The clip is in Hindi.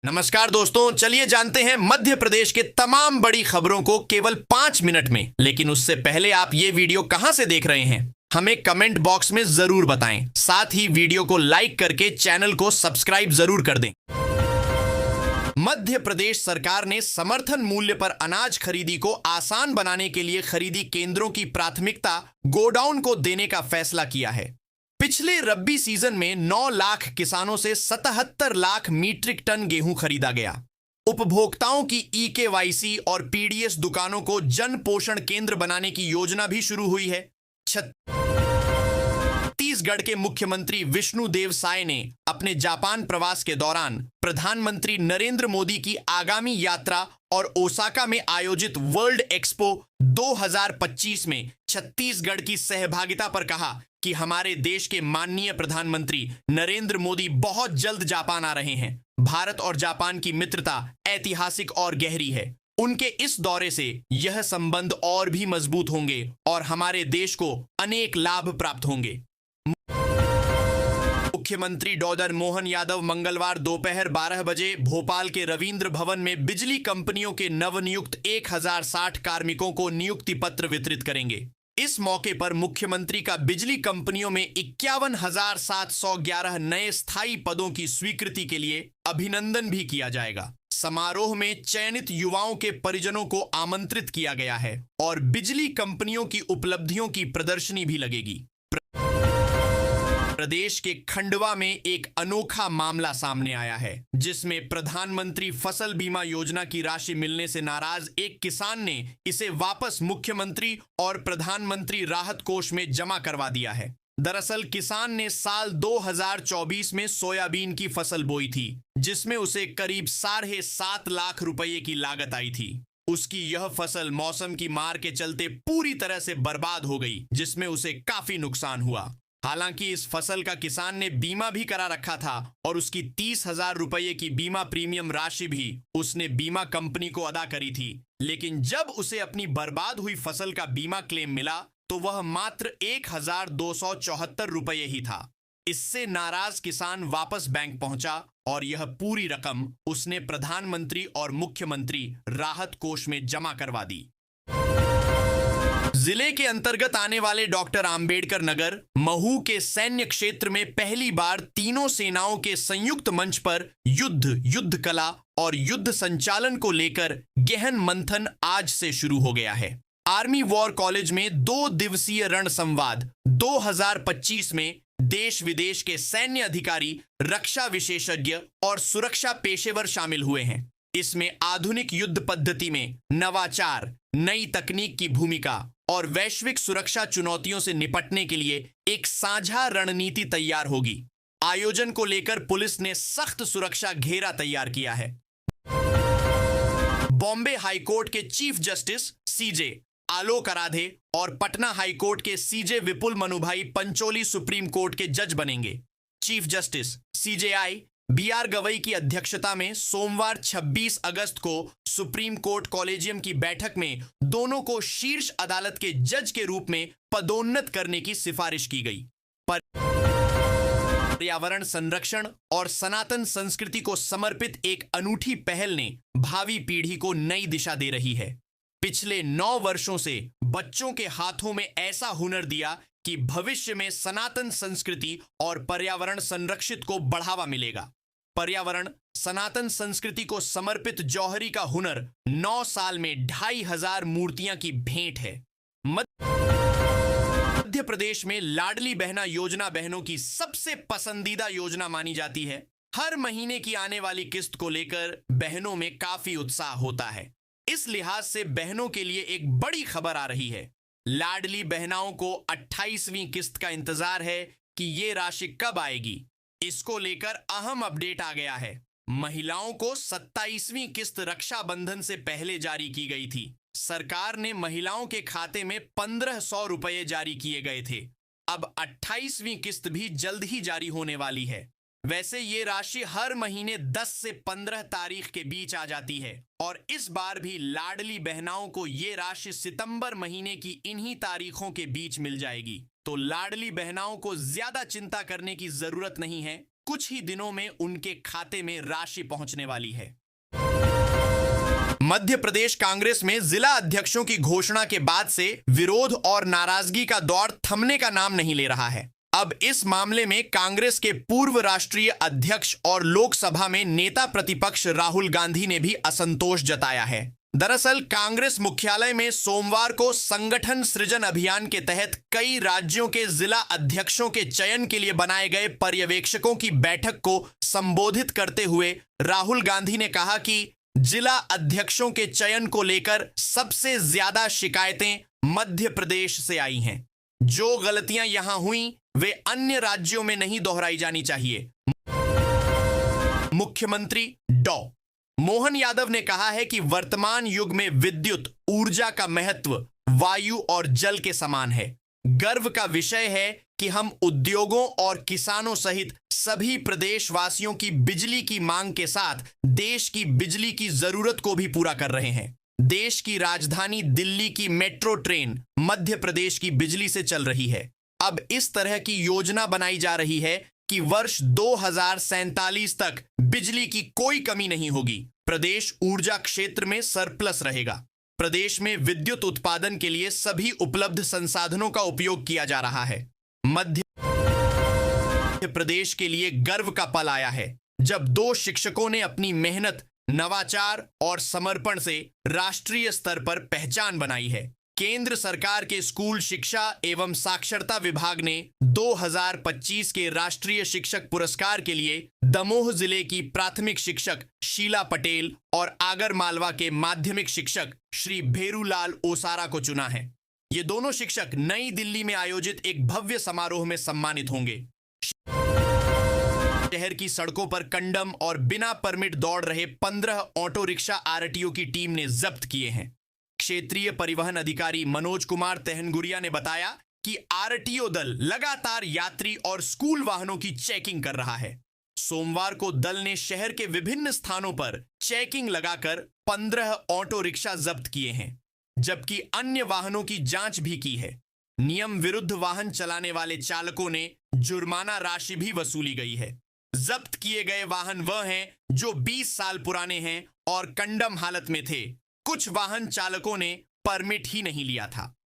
नमस्कार दोस्तों, चलिए जानते हैं मध्य प्रदेश के तमाम बड़ी खबरों को केवल 5 मिनट में। लेकिन उससे पहले आप ये वीडियो कहां से देख रहे हैं हमें कमेंट बॉक्स में जरूर बताएं। साथ ही वीडियो को लाइक करके चैनल को सब्सक्राइब जरूर कर दें। मध्य प्रदेश सरकार ने समर्थन मूल्य पर अनाज खरीदी को आसान बनाने के लिए खरीदी केंद्रों की प्राथमिकता गोडाउन को देने का फैसला किया है। पिछले रब्बी सीजन में 9 लाख किसानों से 77 लाख मीट्रिक टन गेहूं खरीदा गया। उपभोक्ताओं की ई-केवाईसी और पीडीएस दुकानों को जन पोषण केंद्र बनाने की योजना भी शुरू हुई है। छत्तीसगढ़ के मुख्यमंत्री विष्णुदेव साय ने अपने जापान प्रवास के दौरान प्रधानमंत्री नरेंद्र मोदी की आगामी यात्रा और ओसाका में आयोजित वर्ल्ड एक्सपो 2025 में छत्तीसगढ़ की सहभागिता पर कहा कि हमारे देश के माननीय प्रधानमंत्री नरेंद्र मोदी बहुत जल्द जापान आ रहे हैं। भारत और जापान की मित्रता ऐतिहासिक और गहरी है। उनके इस दौरे से यह संबंध और भी मजबूत होंगे और हमारे देश को अनेक लाभ प्राप्त होंगे। मुख्यमंत्री डॉक्टर मोहन यादव मंगलवार दोपहर 12 बजे भोपाल के रविंद्र भवन में बिजली कंपनियों के नवनियुक्त 1060 कार्मिकों को नियुक्ति पत्र वितरित करेंगे। इस मौके पर मुख्यमंत्री का बिजली कंपनियों में 51,711 नए स्थायी पदों की स्वीकृति के लिए अभिनंदन भी किया जाएगा। समारोह में चयनित युवाओं के परिजनों को आमंत्रित किया गया है और बिजली कंपनियों की उपलब्धियों की प्रदर्शनी भी लगेगी। प्रदेश के खंडवा में एक अनोखा मामला सामने आया है, जिसमें प्रधानमंत्री फसल बीमा योजना की राशि मिलने से नाराज एक किसान ने इसे वापस मुख्यमंत्री और प्रधानमंत्री राहत कोष में जमा करवा दिया है। दरअसल किसान ने साल 2024 में सोयाबीन की फसल बोई थी, जिसमें उसे करीब 7.5 लाख रुपए की लागत आई थी। उसकी यह फसल मौसम की मार के चलते पूरी तरह से बर्बाद हो गई, जिसमें उसे काफी नुकसान हुआ। हालांकि इस फसल का किसान ने बीमा भी करा रखा था और उसकी 30,000 रुपये की बीमा प्रीमियम राशि भी उसने बीमा कंपनी को अदा करी थी। लेकिन जब उसे अपनी बर्बाद हुई फसल का बीमा क्लेम मिला तो वह मात्र 1,274 रुपये ही था। इससे नाराज किसान वापस बैंक पहुंचा और यह पूरी रकम उसने प्रधानमंत्री और मुख्यमंत्री राहत कोष में जमा करवा दी। जिले के अंतर्गत आने वाले डॉक्टर आंबेडकर नगर महू के सैन्य क्षेत्र में पहली बार तीनों सेनाओं के संयुक्त मंच पर युद्ध कला और युद्ध संचालन को लेकर गहन मंथन आज से शुरू हो गया है। आर्मी वॉर कॉलेज में 2 दिवसीय रण संवाद 2025 में देश विदेश के सैन्य अधिकारी, रक्षा विशेषज्ञ और सुरक्षा पेशेवर शामिल हुए हैं। इसमें आधुनिक युद्ध पद्धति में नवाचार, नई तकनीक की भूमिका और वैश्विक सुरक्षा चुनौतियों से निपटने के लिए एक साझा रणनीति तैयार होगी। आयोजन को लेकर पुलिस ने सख्त सुरक्षा घेरा तैयार किया है। बॉम्बे हाईकोर्ट के चीफ जस्टिस सीजे आलोक आराधे और पटना हाईकोर्ट के सीजे विपुल मनुभाई पंचोली सुप्रीम कोर्ट के जज बनेंगे। Chief justice CJI BR Gavai की अध्यक्षता में सोमवार 26 अगस्त को सुप्रीम कोर्ट कॉलेजियम की बैठक में दोनों को शीर्ष अदालत के जज के रूप में पदोन्नत करने की सिफारिश की गई। पर्यावरण संरक्षण और सनातन संस्कृति को समर्पित एक अनूठी पहल ने भावी पीढ़ी को नई दिशा दे रही है। पिछले 9 वर्षों से बच्चों के हाथों में ऐसा हुनर दिया कि भविष्य में सनातन संस्कृति और पर्यावरण संरक्षित को बढ़ावा मिलेगा। पर्यावरण सनातन संस्कृति को समर्पित जौहरी का हुनर 9 साल में 2,500 मूर्तियां की भेंट है। मध्य प्रदेश में लाडली बहना योजना बहनों की सबसे पसंदीदा योजना मानी जाती है। हर महीने की आने वाली किस्त को लेकर बहनों में काफी उत्साह होता है। इस लिहाज से बहनों के लिए एक बड़ी खबर आ रही है। लाडली बहनाओं को 28वीं किस्त का इंतजार है कि ये राशि कब आएगी। इसको लेकर अहम अपडेट आ गया है। महिलाओं को 27वीं किस्त रक्षाबंधन से पहले जारी की गई थी। सरकार ने महिलाओं के खाते में 1,500 रुपये जारी किए गए थे। अब 28वीं किस्त भी जल्द ही जारी होने वाली है। वैसे ये राशि हर महीने 10 से 15 तारीख के बीच आ जाती है और इस बार भी लाडली बहनाओं को ये राशि सितंबर महीने की इन्हीं तारीखों के बीच मिल जाएगी। तो लाडली बहनाओं को ज्यादा चिंता करने की जरूरत नहीं है। कुछ ही दिनों में उनके खाते में राशि पहुंचने वाली है। मध्य प्रदेश कांग्रेस में जिला अध्यक्षों की घोषणा के बाद से विरोध और नाराजगी का दौर थमने का नाम नहीं ले रहा है। अब इस मामले में कांग्रेस के पूर्व राष्ट्रीय अध्यक्ष और लोकसभा में नेता प्रतिपक्ष राहुल गांधी ने भी असंतोष जताया है। दरअसल कांग्रेस मुख्यालय में सोमवार को संगठन सृजन अभियान के तहत कई राज्यों के जिला अध्यक्षों के चयन के लिए बनाए गए पर्यवेक्षकों की बैठक को संबोधित करते हुए राहुल गांधी ने कहा कि जिला अध्यक्षों के चयन को लेकर सबसे ज्यादा शिकायतें मध्य प्रदेश से आई हैं। जो गलतियां यहां हुई वे अन्य राज्यों में नहीं दोहराई जानी चाहिए। मुख्यमंत्री डॉ मोहन यादव ने कहा है कि वर्तमान युग में विद्युत ऊर्जा का महत्व वायु और जल के समान है। गर्व का विषय है कि हम उद्योगों और किसानों सहित सभी प्रदेशवासियों की बिजली की मांग के साथ देश की बिजली की जरूरत को भी पूरा कर रहे हैं। देश की राजधानी दिल्ली की मेट्रो ट्रेन मध्य प्रदेश की बिजली से चल रही है। अब इस तरह की योजना बनाई जा रही है कि वर्ष 2047 तक बिजली की कोई कमी नहीं होगी। प्रदेश ऊर्जा क्षेत्र में सरप्लस रहेगा। प्रदेश में विद्युत उत्पादन के लिए सभी उपलब्ध संसाधनों का उपयोग किया जा रहा है। मध्य प्रदेश के लिए गर्व का पल आया है जब 2 शिक्षकों ने अपनी मेहनत, नवाचार और समर्पण से राष्ट्रीय स्तर पर पहचान बनाई है। केंद्र सरकार के स्कूल शिक्षा एवं साक्षरता विभाग ने 2025 के राष्ट्रीय शिक्षक पुरस्कार के लिए दमोह जिले की प्राथमिक शिक्षक शीला पटेल और आगरमालवा के माध्यमिक शिक्षक श्री भेरूलाल ओसारा को चुना है। ये दोनों शिक्षक नई दिल्ली में आयोजित एक भव्य समारोह में सम्मानित होंगे। शहर की सड़कों पर कंडम और बिना परमिट दौड़ रहे 15 ऑटो रिक्शा आरटीओ की टीम ने जब्त किए हैं। क्षेत्रीय परिवहन अधिकारी मनोज कुमार तेहनगुरिया ने बताया कि आरटीओ दल लगातार यात्री और स्कूल वाहनों की चेकिंग कर रहा है। सोमवार को दल ने शहर के विभिन्न स्थानों पर चेकिंग लगाकर 15 ऑटो रिक्शा जब्त किए हैं, जबकि अन्य वाहनों की जांच भी की है। नियम विरुद्ध वाहन चलाने वाले चालकों ने जुर्माना राशि भी वसूली गई है। जब्त किए गए वाहन वह हैं जो 20 साल पुराने हैं और कंडम हालत में थे। कुछ वाहन चालकों ने परमिट ही नहीं लिया था।